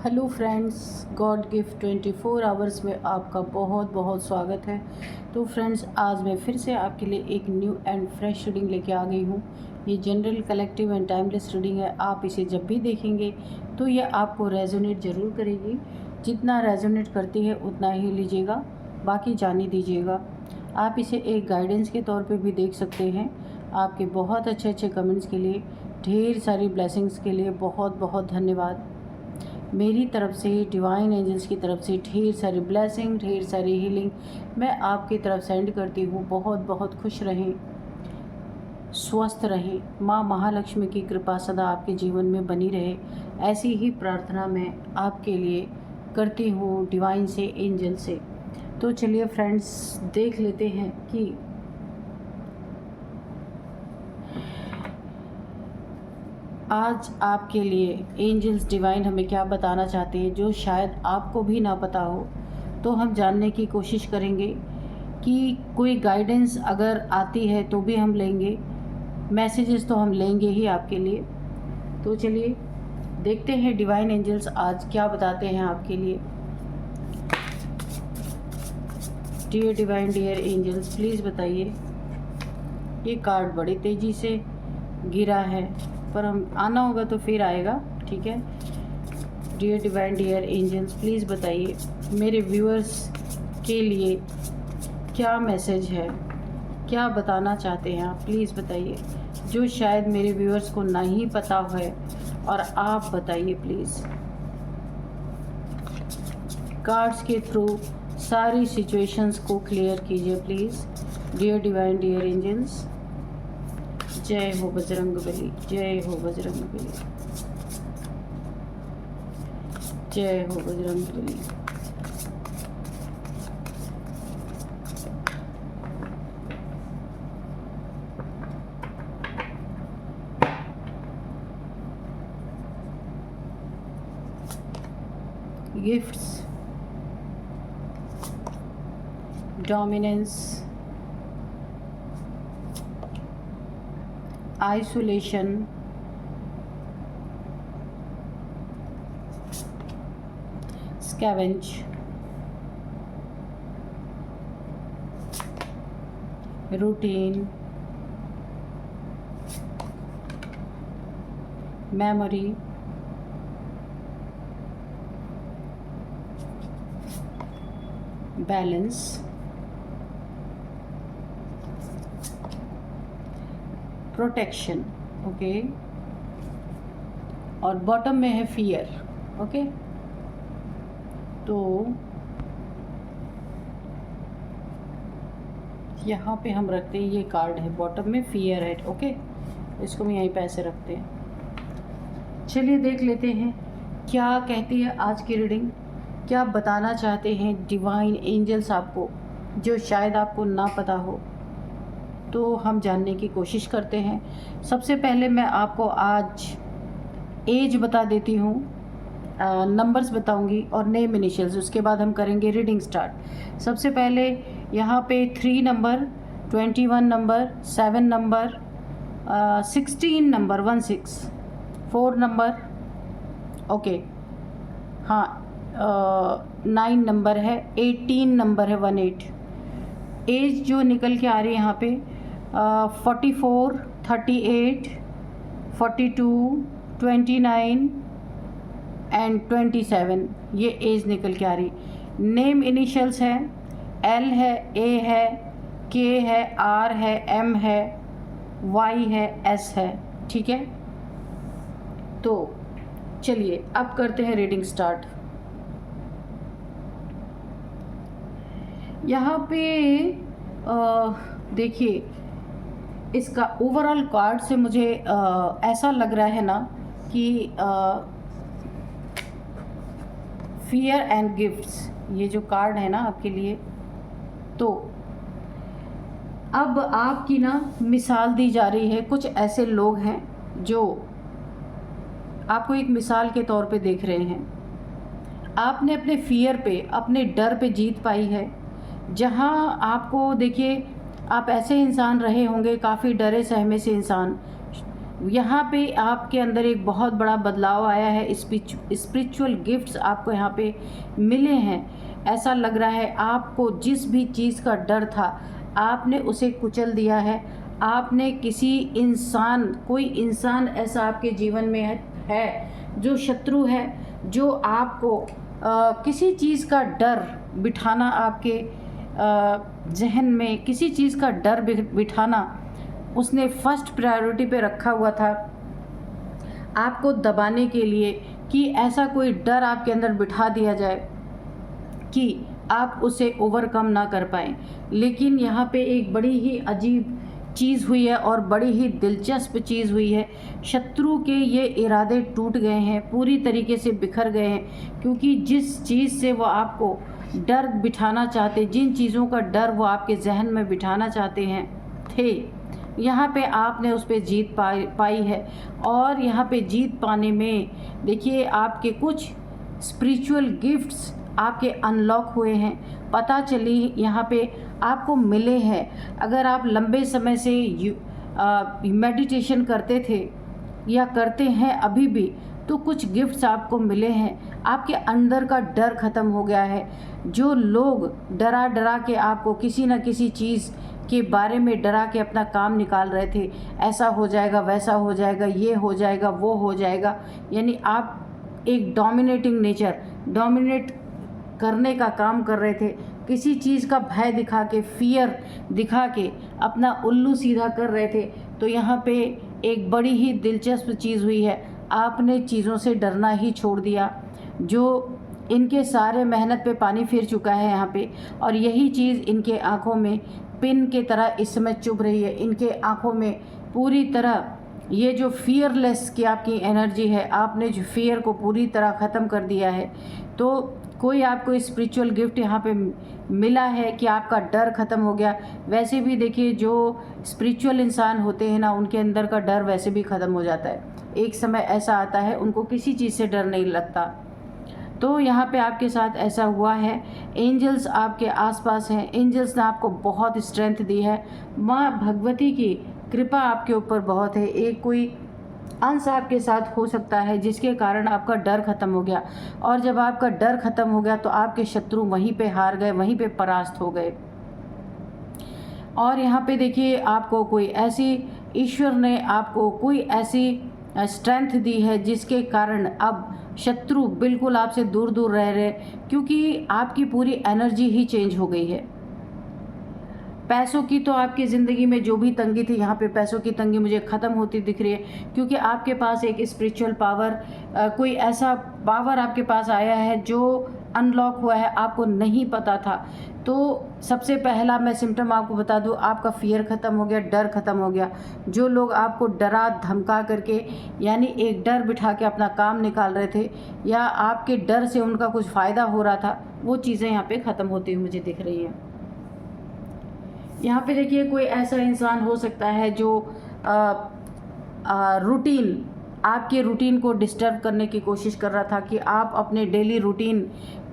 Hello friends, God gift 24 hours में आपका बहुत बहुत स्वागत है। तो फ्रेंड्स, आज मैं फिर से आपके लिए एक न्यू एंड फ्रेश रीडिंग लेके आ गई हूँ। ये general, collective and timeless reading है। आप इसे जब भी देखेंगे तो ये आपको रेजोनेट ज़रूर करेगी। जितना रेजोनेट करती है उतना ही लीजिएगा, बाकी जाने दीजिएगा। आप इसे एक गाइडेंस के तौर पे भी देख सकते हैं। आपके बहुत अच्छे अच्छे कमेंट्स के लिए, ढेर सारी ब्लेसिंग्स के लिए बहुत बहुत धन्यवाद। मेरी तरफ से, डिवाइन एंजल्स की तरफ से ढेर सारी ब्लेसिंग, ढेर सारी हीलिंग मैं आपकी तरफ सेंड करती हूँ। बहुत बहुत खुश रहें, स्वस्थ रहें, माँ महालक्ष्मी की कृपा सदा आपके जीवन में बनी रहे, ऐसी ही प्रार्थना मैं आपके लिए करती हूँ डिवाइन से, एंजल से। तो चलिए फ्रेंड्स, देख लेते हैं कि आज आपके लिए एंजल्स डिवाइन हमें क्या बताना चाहते हैं, जो शायद आपको भी ना पता हो। तो हम जानने की कोशिश करेंगे कि कोई गाइडेंस अगर आती है तो भी हम लेंगे, मैसेजेस तो हम लेंगे ही आपके लिए। तो चलिए देखते हैं डिवाइन एंजल्स आज क्या बताते हैं आपके लिए। Dear divine, dear angels, please बताइए। ये कार्ड बड़ी तेज़ी से गिरा है, पर हम आना होगा तो फिर आएगा, ठीक है। Dear divine, dear angels, please बताइए मेरे व्यूअर्स के लिए क्या मैसेज है, क्या बताना चाहते हैं आप, प्लीज़ बताइए, जो शायद मेरे व्यूअर्स को नहीं पता है। और आप बताइए प्लीज़, कार्ड्स के थ्रू सारी सिचुएशंस को क्लियर कीजिए please. Dear divine, dear angels, जय हो बजरंगबली, जय हो बजरंगबली, जय हो Bajrangbali. Gifts, dominance, isolation, scavenge, routine, memory, balance, protection, okay, और बॉटम में है फियर, ओके। तो यहाँ पे हम रखते हैं, ये कार्ड है, बॉटम में फियर है, ओके। इसको हम यहीं पे ऐसे रखते हैं। चलिए देख लेते हैं क्या कहती है आज की रीडिंग, क्या बताना चाहते हैं डिवाइन एंजल्स आपको, जो शायद आपको ना पता हो। तो हम जानने की कोशिश करते हैं। सबसे पहले मैं आपको आज एज बता देती हूँ, नंबर्स बताऊंगी और नेम इनिशियल्स, उसके बाद हम करेंगे रीडिंग स्टार्ट। सबसे पहले यहाँ पे 3 number, 21 number, 7 number, 16 number, 16, 4 number, okay, हाँ, 9 नंबर है, 18 नंबर है, 18। एज जो निकल के आ रही है यहाँ पे 44, 38, 42, 29 एंड 27, ये एज निकल के आ रही। नेम इनिशियल्स है, एल है, ए है, के है, आर है, एम है, वाई है, एस है, ठीक है। तो चलिए अब करते हैं रीडिंग स्टार्ट। यहाँ पे देखिए, इसका ओवरऑल कार्ड से मुझे ऐसा लग रहा है ना कि फियर एंड गिफ्ट्स, ये जो कार्ड है ना आपके लिए, तो अब आपकी ना मिसाल दी जा रही है। कुछ ऐसे लोग हैं जो आपको एक मिसाल के तौर पे देख रहे हैं। आपने अपने फियर पे, अपने डर पे जीत पाई है। जहाँ आपको, देखिए, आप ऐसे इंसान रहे होंगे, काफ़ी डरे सहमे से इंसान, यहाँ पे आपके अंदर एक बहुत बड़ा बदलाव आया है। स्पिरिचुअल गिफ्ट्स आपको यहाँ पे मिले हैं। ऐसा लग रहा है आपको जिस भी चीज़ का डर था आपने उसे कुचल दिया है। आपने कोई इंसान ऐसा आपके जीवन में है जो शत्रु है, जो आपको किसी चीज़ का डर बिठाना, आपके जहन में किसी चीज़ का डर बिठाना उसने फर्स्ट प्रायोरिटी पे रखा हुआ था आपको दबाने के लिए, कि ऐसा कोई डर आपके अंदर बिठा दिया जाए कि आप उसे ओवरकम ना कर पाएँ। लेकिन यहाँ पे एक बड़ी ही अजीब चीज़ हुई है और बड़ी ही दिलचस्प चीज़ हुई है। शत्रु के ये इरादे टूट गए हैं, पूरी तरीके से बिखर गए हैं, क्योंकि जिस चीज़ से वो आपको डर बिठाना चाहते, जिन चीज़ों का डर वो आपके जहन में बिठाना चाहते हैं थे, यहाँ पे आपने उस पर जीत पाई है। और यहाँ पे जीत पाने में देखिए आपके कुछ स्पिरिचुअल गिफ्ट्स आपके अनलॉक हुए हैं, पता चली यहाँ पे आपको मिले हैं। अगर आप लंबे समय से मेडिटेशन करते थे या करते हैं अभी भी, तो कुछ गिफ्ट्स आपको मिले हैं। आपके अंदर का डर ख़त्म हो गया है। जो लोग डरा डरा के आपको किसी न किसी चीज़ के बारे में डरा के अपना काम निकाल रहे थे, ऐसा हो जाएगा, वैसा हो जाएगा, ये हो जाएगा, वो हो जाएगा, यानी आप एक डोमिनेटिंग नेचर, डोमिनेट करने का काम कर रहे थे, किसी चीज़ का भय दिखा के, फियर दिखा के अपना उल्लू सीधा कर रहे थे, तो यहाँ पे एक बड़ी ही दिलचस्प चीज़ हुई है। आपने चीज़ों से डरना ही छोड़ दिया। जो इनके सारे मेहनत पे पानी फिर चुका है यहाँ पे, और यही चीज़ इनके आँखों में पिन के तरह इस समय चुभ रही है। इनके आँखों में पूरी तरह ये जो फियरलेस की आपकी एनर्जी है, आपने जो फियर को पूरी तरह ख़त्म कर दिया है। तो कोई आपको स्पिरिचुअल गिफ्ट यहाँ पे मिला है कि आपका डर ख़त्म हो गया। वैसे भी देखिए जो स्पिरिचुअल इंसान होते हैं ना, उनके अंदर का डर वैसे भी ख़त्म हो जाता है। एक समय ऐसा आता है उनको किसी चीज़ से डर नहीं लगता। तो यहाँ पे आपके साथ ऐसा हुआ है। एंजल्स आपके आसपास हैं। एंजल्स ने आपको बहुत स्ट्रेंथ दी है। माँ भगवती की कृपा आपके ऊपर बहुत है। एक कोई अंश आपके साथ हो सकता है जिसके कारण आपका डर ख़त्म हो गया, और जब आपका डर ख़त्म हो गया तो आपके शत्रु वहीं पे हार गए, वहीं पे परास्त हो गए। और यहाँ पे देखिए आपको कोई ऐसी, ईश्वर ने आपको कोई ऐसी स्ट्रेंथ दी है जिसके कारण अब शत्रु बिल्कुल आपसे दूर दूर रह रहे, क्योंकि आपकी पूरी एनर्जी ही चेंज हो गई है। पैसों की तो आपकी ज़िंदगी में जो भी तंगी थी, यहाँ पे पैसों की तंगी मुझे ख़त्म होती दिख रही है, क्योंकि आपके पास एक स्पिरिचुअल पावर, कोई ऐसा पावर आपके पास आया है जो अनलॉक हुआ है, आपको नहीं पता था। तो सबसे पहला मैं सिम्टम आपको बता दूं, आपका फियर ख़त्म हो गया, डर ख़त्म हो गया। जो लोग आपको डरा धमका करके, यानी एक डर बिठा के अपना काम निकाल रहे थे, या आपके डर से उनका कुछ फ़ायदा हो रहा था, वो चीज़ें यहाँ पे ख़त्म होती हुई मुझे दिख रही हैं। यहाँ पे देखिए कोई ऐसा इंसान हो सकता है जो रूटीन, आपके रूटीन को डिस्टर्ब करने की कोशिश कर रहा था, कि आप अपने डेली रूटीन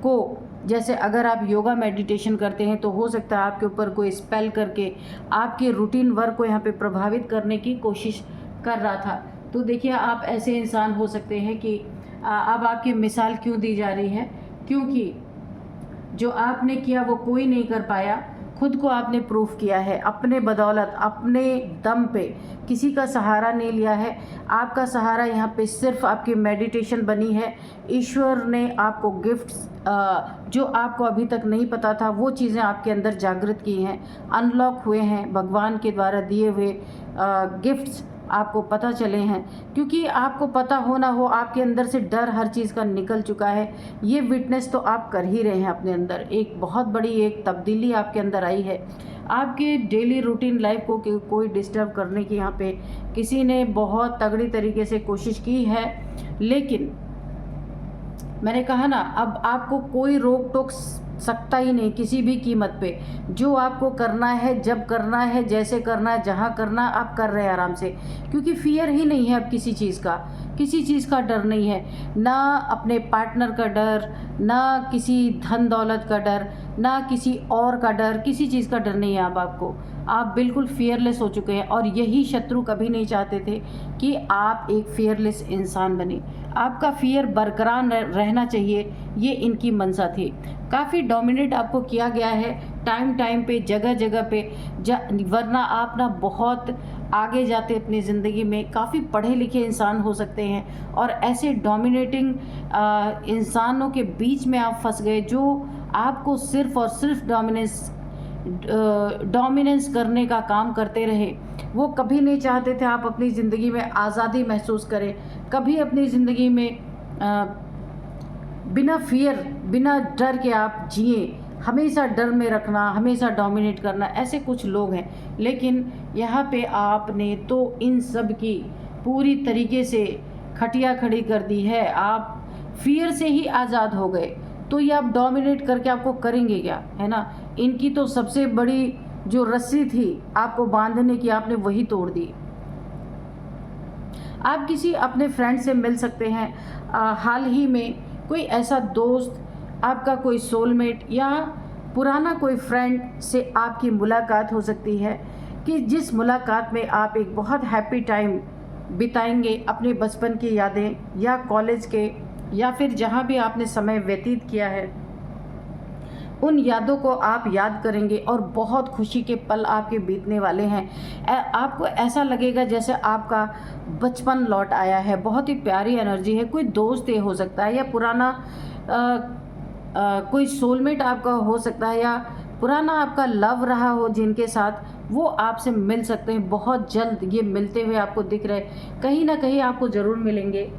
को, जैसे अगर आप योगा मेडिटेशन करते हैं तो हो सकता है आपके ऊपर कोई स्पेल करके आपके रूटीन वर्क को यहाँ पे प्रभावित करने की कोशिश कर रहा था। तो देखिए आप ऐसे इंसान हो सकते हैं कि अब आपकी मिसाल क्यों दी जा रही है, क्योंकि जो आपने किया वो कोई नहीं कर पाया। खुद को आपने प्रूफ किया है अपने बदौलत, अपने दम पे, किसी का सहारा नहीं लिया है। आपका सहारा यहाँ पे सिर्फ आपकी मेडिटेशन बनी है। ईश्वर ने आपको गिफ्ट्स, जो आपको अभी तक नहीं पता था, वो चीज़ें आपके अंदर जागृत की हैं, अनलॉक हुए हैं। भगवान के द्वारा दिए हुए गिफ्ट्स आपको पता चले हैं, क्योंकि आपको पता हो ना हो, आपके अंदर से डर हर चीज़ का निकल चुका है। ये विटनेस तो आप कर ही रहे हैं अपने अंदर। एक बहुत बड़ी एक तब्दीली आपके अंदर आई है। आपके डेली रूटीन लाइफ को कोई डिस्टर्ब करने की यहाँ पे किसी ने बहुत तगड़ी तरीके से कोशिश की है, लेकिन मैंने कहा ना, अब आपको कोई रोक टोक सकता ही नहीं किसी भी कीमत पे। जो आपको करना है, जब करना है, जैसे करना है, जहाँ करना, आप कर रहे हैं आराम से, क्योंकि फियर ही नहीं है अब किसी चीज़ का। किसी चीज़ का डर नहीं है, ना अपने पार्टनर का डर, ना किसी धन दौलत का डर, ना किसी और का डर, किसी चीज़ का डर नहीं है अब आपको। आप बिल्कुल फियरलेस हो चुके हैं और यही शत्रु कभी नहीं चाहते थे कि आप एक फियरलेस इंसान बने। आपका फियर बरकरार रहना चाहिए, ये इनकी मंशा थी। काफ़ी डोमिनेट आपको किया गया है टाइम टाइम पे, जगह जगह पे, वरना आप ना बहुत आगे जाते अपनी ज़िंदगी में, काफ़ी पढ़े लिखे इंसान हो सकते हैं और ऐसे डोमिनेटिंग इंसानों के बीच में आप फंस गए जो आपको सिर्फ़ और सिर्फ डोमिनेंस करने का काम करते रहे। वो कभी नहीं चाहते थे आप अपनी ज़िंदगी में आज़ादी महसूस करें, कभी अपनी ज़िंदगी में बिना फियर, बिना डर के आप जिए। हमेशा डर में रखना, हमेशा डोमिनेट करना, ऐसे कुछ लोग हैं। लेकिन यहाँ पे आपने तो इन सब की पूरी तरीके से खटिया खड़ी कर दी है। आप फियर से ही आज़ाद हो गए, तो ये आप डोमिनेट करके आपको करेंगे क्या, है ना। इनकी तो सबसे बड़ी जो रस्सी थी आपको बांधने की, आपने वही तोड़ दी। आप किसी अपने फ्रेंड से मिल सकते हैं। हाल ही में कोई ऐसा दोस्त, आपका कोई सोलमेट या पुराना कोई फ्रेंड से आपकी मुलाकात हो सकती है कि जिस मुलाकात में आप एक बहुत हैप्पी टाइम बिताएंगे, अपने बचपन की यादें या कॉलेज के या फिर जहाँ भी आपने समय व्यतीत किया है, उन यादों को आप याद करेंगे और बहुत खुशी के पल आपके बीतने वाले हैं। आपको ऐसा लगेगा जैसे आपका बचपन लौट आया है। बहुत ही प्यारी एनर्जी है। कोई दोस्त ये हो सकता है या पुराना कोई सोलमेट आपका हो सकता है या पुराना आपका लव रहा हो जिनके साथ, वो आपसे मिल सकते हैं। बहुत जल्द ये मिलते हुए आपको दिख रहे, कहीं ना कहीं आपको ज़रूर मिलेंगे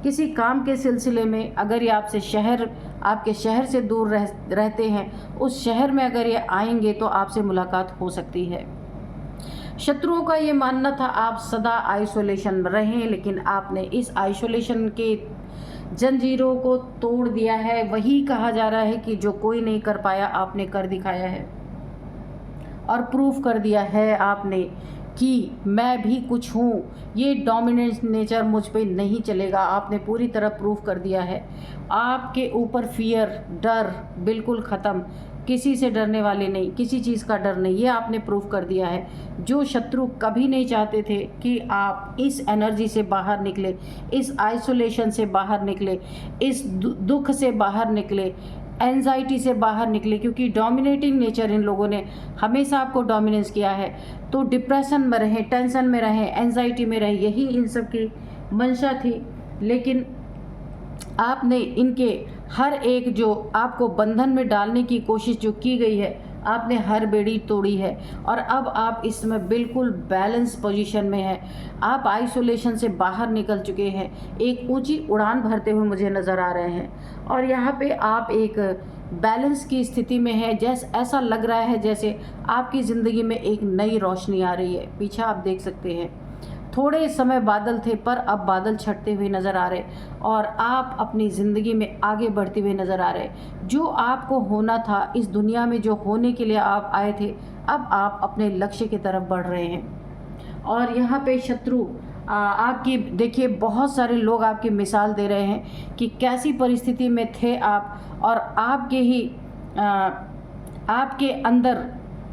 किसी काम के सिलसिले में। अगर ये आपके शहर से दूर रहते हैं, उस शहर में अगर ये आएंगे तो आपसे मुलाकात हो सकती है। शत्रुओं का ये मानना था आप सदा आइसोलेशन में रहें, लेकिन आपने इस आइसोलेशन के जंजीरों को तोड़ दिया है। वही कहा जा रहा है कि जो कोई नहीं कर पाया आपने कर दिखाया है और प्रूफ कर दिया है आपने कि मैं भी कुछ हूँ। ये डोमिनेंस नेचर मुझ पे नहीं चलेगा, आपने पूरी तरह प्रूफ कर दिया है। आपके ऊपर फियर, डर बिल्कुल ख़त्म। किसी से डरने वाले नहीं, किसी चीज़ का डर नहीं, ये आपने प्रूफ कर दिया है। जो शत्रु कभी नहीं चाहते थे कि आप इस एनर्जी से बाहर निकले, इस आइसोलेशन से बाहर निकले, इस दुख से बाहर निकले, एंजाइटी से बाहर निकले, क्योंकि डोमिनेटिंग नेचर इन लोगों ने हमेशा आपको डोमिनेंस किया है। तो डिप्रेशन में रहें, टेंशन में रहें, एंजाइटी में रहें, यही इन सब की मंशा थी। लेकिन आपने इनके हर एक जो आपको बंधन में डालने की कोशिश जो की गई है, आपने हर बेड़ी तोड़ी है और अब आप इसमें बिल्कुल बैलेंस पोजीशन में हैं। आप आइसोलेशन से बाहर निकल चुके हैं, एक ऊंची उड़ान भरते हुए मुझे नज़र आ रहे हैं और यहाँ पे आप एक बैलेंस की स्थिति में है। ऐसा लग रहा है जैसे आपकी ज़िंदगी में एक नई रोशनी आ रही है। पीछे आप देख सकते हैं थोड़े समय बादल थे, पर अब बादल छटते हुए नज़र आ रहे और आप अपनी ज़िंदगी में आगे बढ़ते हुए नज़र आ रहे। जो आपको होना था इस दुनिया में, जो होने के लिए आप आए थे, अब आप अपने लक्ष्य की तरफ बढ़ रहे हैं। और यहाँ पे शत्रु आपकी, देखिए बहुत सारे लोग आपकी मिसाल दे रहे हैं कि कैसी परिस्थिति में थे आप और आपके अंदर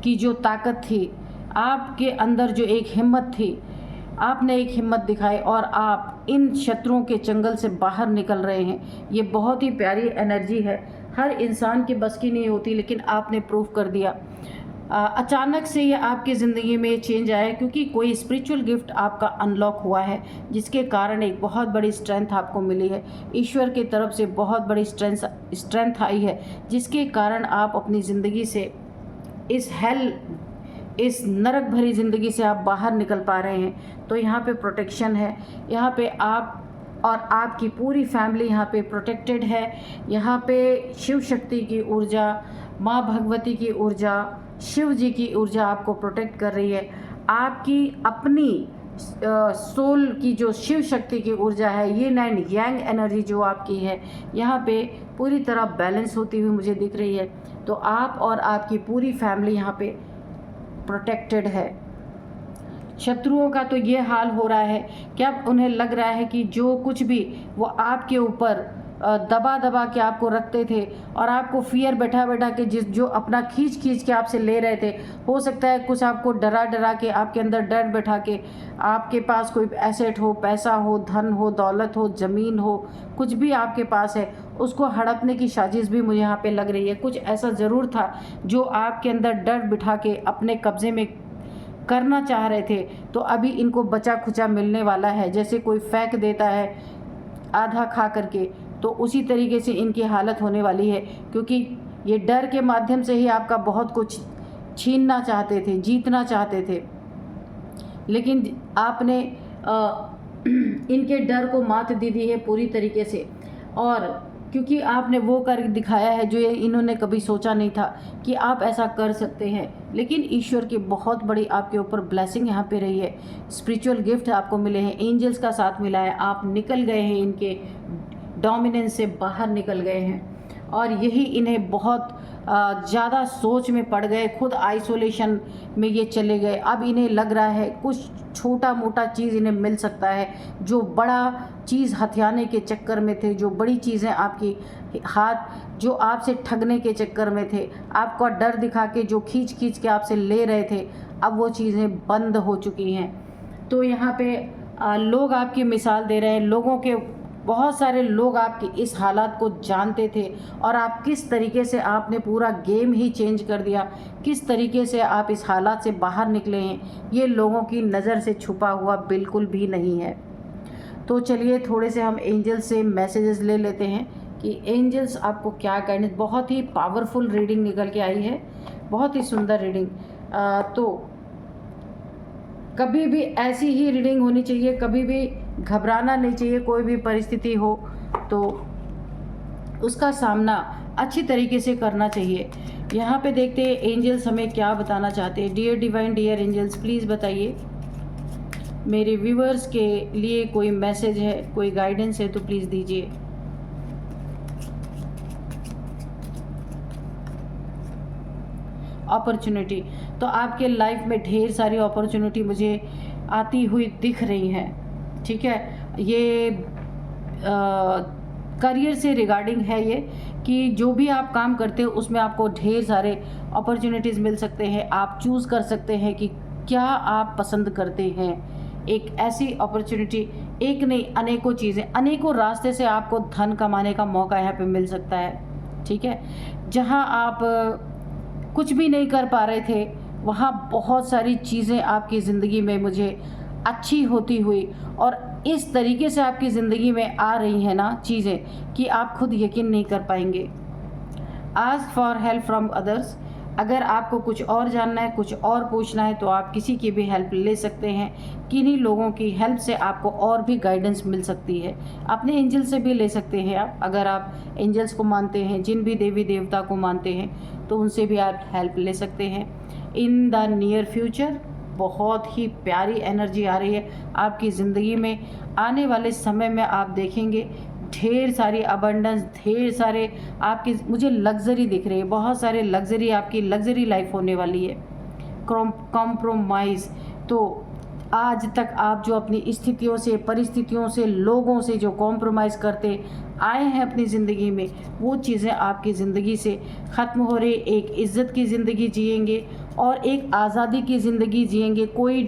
की जो ताकत थी, आपके अंदर जो एक हिम्मत थी, आपने एक हिम्मत दिखाई और आप इन शत्रुओं के चंगल से बाहर निकल रहे हैं। ये बहुत ही प्यारी एनर्जी है, हर इंसान के बस की नहीं होती, लेकिन आपने प्रूफ कर दिया। अचानक से ये आपकी ज़िंदगी में चेंज आया क्योंकि कोई स्पिरिचुअल गिफ्ट आपका अनलॉक हुआ है, जिसके कारण एक बहुत बड़ी स्ट्रेंथ आपको मिली है। ईश्वर की तरफ से बहुत बड़ी स्ट्रेंथ आई है, जिसके कारण आप अपनी ज़िंदगी से इस नरक भरी ज़िंदगी से आप बाहर निकल पा रहे हैं। तो यहाँ पे प्रोटेक्शन है, यहाँ पे आप और आपकी पूरी फैमिली यहाँ पे प्रोटेक्टेड है। यहाँ पे शिव शक्ति की ऊर्जा, माँ भगवती की ऊर्जा, शिव जी की ऊर्जा आपको प्रोटेक्ट कर रही है। आपकी अपनी सोल की जो शिव शक्ति की ऊर्जा है, ये एंड यांग एनर्जी जो आपकी है, यहाँ पे पूरी तरह बैलेंस होती हुई मुझे दिख रही है। तो आप और आपकी पूरी फैमिली यहाँ पे प्रोटेक्टेड है। शत्रुओं का तो ये हाल हो रहा है कि अब उन्हें लग रहा है कि जो कुछ भी वो आपके ऊपर दबा दबा के आपको रखते थे और आपको फियर बैठा बैठा के जो अपना खींच खींच के आपसे ले रहे थे, हो सकता है कुछ आपको डरा डरा के आपके अंदर डर बैठा के आपके पास कोई एसेट हो, पैसा हो, धन हो, दौलत हो, ज़मीन हो, कुछ भी आपके पास है, उसको हड़पने की साजिश भी मुझे यहाँ पे लग रही है। कुछ ऐसा ज़रूर था जो आपके अंदर डर बिठा के अपने कब्ज़े में करना चाह रहे थे, तो अभी इनको बचा खुचा मिलने वाला है। जैसे कोई फेंक देता है आधा खा करके, तो उसी तरीके से इनकी हालत होने वाली है, क्योंकि ये डर के माध्यम से ही आपका बहुत कुछ छीनना चाहते थे, जीतना चाहते थे, लेकिन आपने इनके डर को मात दे दी है पूरी तरीके से। और क्योंकि आपने वो कर दिखाया है जो ये इन्होंने कभी सोचा नहीं था कि आप ऐसा कर सकते हैं, लेकिन ईश्वर की बहुत बड़ी आपके ऊपर ब्लेसिंग यहाँ पे रही है। स्पिरिचुअल गिफ्ट आपको मिले हैं, एंजल्स का साथ मिला है, आप निकल गए हैं, इनके डोमिनेंस से बाहर निकल गए हैं और यही इन्हें बहुत ज़्यादा सोच में पड़ गए, खुद आइसोलेशन में ये चले गए। अब इन्हें लग रहा है कुछ छोटा मोटा चीज़ इन्हें मिल सकता है, जो बड़ा चीज़ हथियाने के चक्कर में थे, जो बड़ी चीज़ें आपकी हाथ जो आपसे ठगने के चक्कर में थे, आपका डर दिखा के जो खींच खींच के आपसे ले रहे थे, अब वो चीज़ें बंद हो चुकी हैं। तो यहाँ पे लोग आपकी मिसाल दे रहे हैं, लोगों के बहुत सारे लोग आपकी इस हालात को जानते थे और आप किस तरीके से आपने पूरा गेम ही चेंज कर दिया, किस तरीके से आप इस हालात से बाहर निकले हैं, ये लोगों की नज़र से छुपा हुआ बिल्कुल भी नहीं है। तो चलिए थोड़े से हम एंजल्स से मैसेजेस ले लेते हैं कि एंजल्स आपको क्या गाइडेंस। बहुत ही पावरफुल रीडिंग निकल के आई है, बहुत ही सुंदर रीडिंग। तो कभी भी ऐसी ही रीडिंग होनी चाहिए, कभी भी घबराना नहीं चाहिए। कोई भी परिस्थिति हो तो उसका सामना अच्छी तरीके से करना चाहिए। यहाँ पे देखते हैं एंजल्स हमें क्या बताना चाहते हैं। Dear divine, dear angels, please बताइए मेरे व्यूअर्स के लिए कोई मैसेज है, कोई गाइडेंस है तो प्लीज़ दीजिए। अपॉर्चुनिटी, तो आपके लाइफ में ढेर सारी अपॉर्चुनिटी मुझे आती हुई दिख रही हैं, ठीक है। ये करियर से रिगार्डिंग है ये, कि जो भी आप काम करते हो उसमें आपको ढेर सारे अपॉर्चुनिटीज़ मिल सकते हैं। आप चूज़ कर सकते हैं कि क्या आप पसंद करते हैं। एक ऐसी अपॉर्चुनिटी, एक नहीं अनेकों चीज़ें, अनेकों रास्ते से आपको धन कमाने का मौका यहाँ पे मिल सकता है, ठीक है। जहाँ आप कुछ भी नहीं कर पा रहे थे, वहाँ बहुत सारी चीज़ें आपकी ज़िंदगी में मुझे अच्छी होती हुई और इस तरीके से आपकी ज़िंदगी में आ रही हैं ना चीज़ें कि आप खुद यकीन नहीं कर पाएंगे। Ask for help from others. अगर आपको कुछ और जानना है, कुछ और पूछना है, तो आप किसी की भी हेल्प ले सकते हैं। किन्हीं लोगों की हेल्प से आपको और भी गाइडेंस मिल सकती है। अपने एंजल से भी ले सकते हैं आप, अगर आप एंजल्स को मानते हैं, जिन भी देवी देवता को मानते हैं, तो उनसे भी आप हेल्प ले सकते हैं। इन द नियर फ्यूचर बहुत ही प्यारी एनर्जी आ रही है आपकी ज़िंदगी में। आने वाले समय में आप देखेंगे ढेर सारी अबंडेंस, ढेर सारे आपकी मुझे लग्जरी दिख रही है, बहुत सारे लग्जरी, आपकी लग्जरी लाइफ होने वाली है। कॉम्प्रोमाइज़, तो आज तक आप जो अपनी स्थितियों से, परिस्थितियों से, लोगों से जो कॉम्प्रोमाइज़ करते आए हैं अपनी ज़िंदगी में, वो चीज़ें आपकी ज़िंदगी से ख़त्म हो रही। एक इज़्ज़त की ज़िंदगी जिएंगे और एक आज़ादी की ज़िंदगी जिएंगे। कोई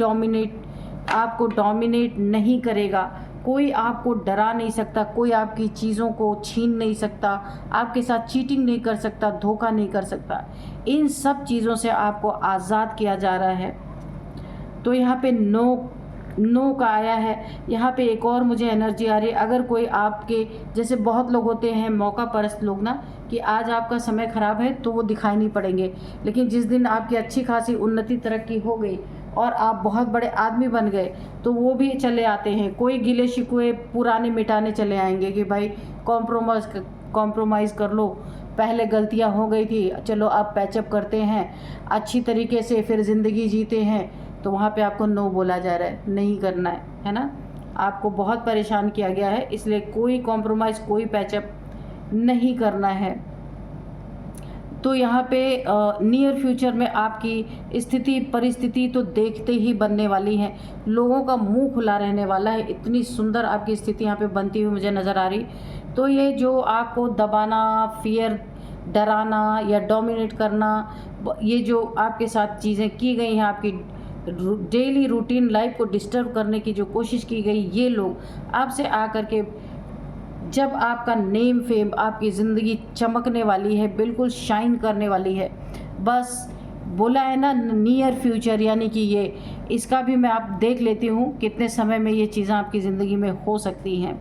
आपको डोमिनेट नहीं करेगा, कोई आपको डरा नहीं सकता, कोई आपकी चीज़ों को छीन नहीं सकता, आपके साथ चीटिंग नहीं कर सकता, धोखा नहीं कर सकता। इन सब चीज़ों से आपको आज़ाद किया जा रहा है। तो यहाँ पे नो का आया है। यहाँ पे एक और मुझे एनर्जी आ रही है। अगर कोई आपके जैसे बहुत लोग होते हैं मौका परस्त लोग ना, कि आज आपका समय ख़राब है तो वो दिखाई नहीं पड़ेंगे, लेकिन जिस दिन आपकी अच्छी खासी उन्नति तरक्की हो गई और आप बहुत बड़े आदमी बन गए, तो वो भी चले आते हैं। कोई गिले शिकवे पुराने मिटाने चले आएंगे कि भाई कॉम्प्रोमाइज़ कर लो, पहले गलतियाँ हो गई थी, चलो अब पैचअप करते हैं, अच्छी तरीके से फिर ज़िंदगी जीते हैं। तो वहाँ पे आपको नो बोला जा रहा है, नहीं करना है ना। आपको बहुत परेशान किया गया है, इसलिए कोई कॉम्प्रोमाइज़, कोई पैचअप नहीं करना है। तो यहाँ पे नियर फ्यूचर में आपकी स्थिति परिस्थिति तो देखते ही बनने वाली है, लोगों का मुंह खुला रहने वाला है। इतनी सुंदर आपकी स्थिति यहाँ पे बनती हुई मुझे नज़र आ रही। तो ये जो आपको दबाना, फियर, डराना या डोमिनेट करना, ये जो आपके साथ चीज़ें की गई हैं, आपकी डेली रूटीन लाइफ को डिस्टर्ब करने की जो कोशिश की गई, ये लोग आपसे आकर के जब आपका नेम फेम, आपकी ज़िंदगी चमकने वाली है, बिल्कुल शाइन करने वाली है। बस बोला है ना नियर फ्यूचर, यानी कि ये इसका भी मैं आप देख लेती हूँ कितने समय में ये चीज़ें आपकी ज़िंदगी में हो सकती हैं।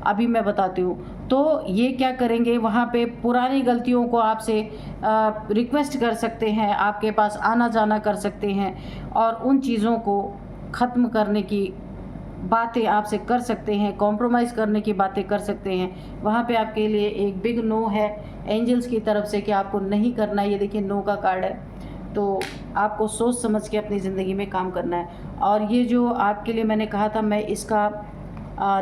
अभी मैं बताती हूँ। तो ये क्या करेंगे, वहाँ पे पुरानी गलतियों को आपसे रिक्वेस्ट कर सकते हैं, आपके पास आना जाना कर सकते हैं और उन चीज़ों को ख़त्म करने की बातें आपसे कर सकते हैं, कॉम्प्रोमाइज़ करने की बातें कर सकते हैं। वहाँ पे आपके लिए एक बिग नो है एंजल्स की तरफ से कि आपको नहीं करना है। ये देखिए नो का कार्ड है, तो आपको सोच समझ के अपनी ज़िंदगी में काम करना है। और ये जो आपके लिए मैंने कहा था, मैं इसका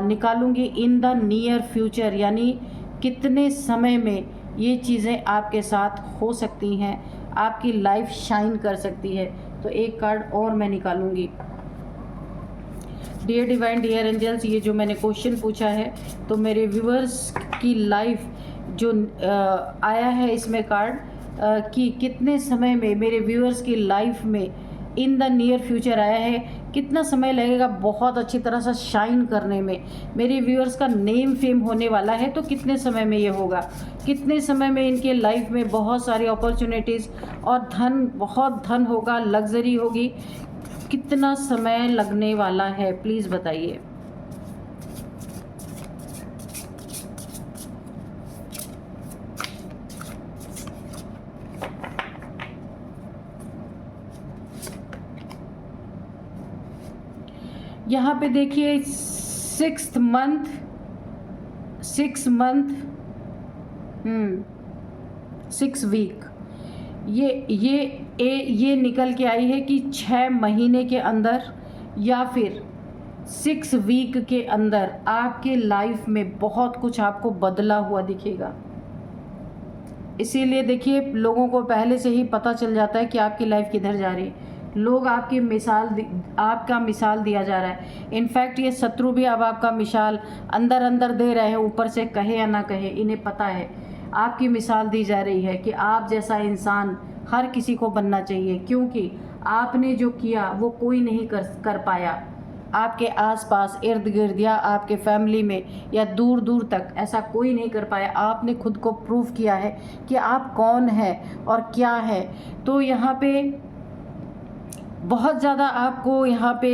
निकालूंगी इन द नियर फ्यूचर, यानी कितने समय में ये चीज़ें आपके साथ हो सकती हैं, आपकी लाइफ शाइन कर सकती है। तो एक कार्ड और मैं निकालूंगी। डियर डिवाइन, डियर एंजल्स, ये जो मैंने क्वेश्चन पूछा है, तो मेरे व्यूअर्स की लाइफ जो आया है इसमें कार्ड कि कितने समय में मेरे व्यूअर्स की लाइफ में इन द नियर फ्यूचर आया है, कितना समय लगेगा बहुत अच्छी तरह से शाइन करने में, मेरे व्यूअर्स का नेम फेम होने वाला है, तो कितने समय में ये होगा, कितने समय में इनके लाइफ में बहुत सारी अपॉर्चुनिटीज़ और धन, बहुत धन होगा, लग्जरी होगी, कितना समय लगने वाला है, प्लीज़ बताइए। यहाँ पे देखिए 6 मंथ 6 वीक, ये निकल के आई है कि 6 महीने के अंदर या फिर 6 वीक के अंदर आपके लाइफ में बहुत कुछ आपको बदला हुआ दिखेगा। इसीलिए देखिए लोगों को पहले से ही पता चल जाता है कि आपकी लाइफ किधर जा रही है। लोग आपका मिसाल दिया जा रहा है। इनफैक्ट ये शत्रु भी अब आपका मिसाल अंदर अंदर दे रहे हैं, ऊपर से कहे या ना कहे, इन्हें पता है। आपकी मिसाल दी जा रही है कि आप जैसा इंसान हर किसी को बनना चाहिए, क्योंकि आपने जो किया वो कोई नहीं कर पाया। आपके आसपास इर्द गिर्द या आपके फैमिली में या दूर दूर तक ऐसा कोई नहीं कर पाया। आपने खुद को प्रूव किया है कि आप कौन हैं और क्या है। तो यहाँ पे बहुत ज़्यादा आपको यहाँ पे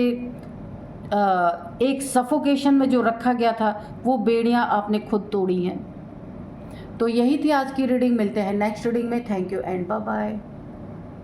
एक सफोकेशन में जो रखा गया था, वो बेड़ियाँ आपने खुद तोड़ी हैं। तो यही थी आज की रीडिंग। मिलते हैं नेक्स्ट रीडिंग में। Thank you and bye bye.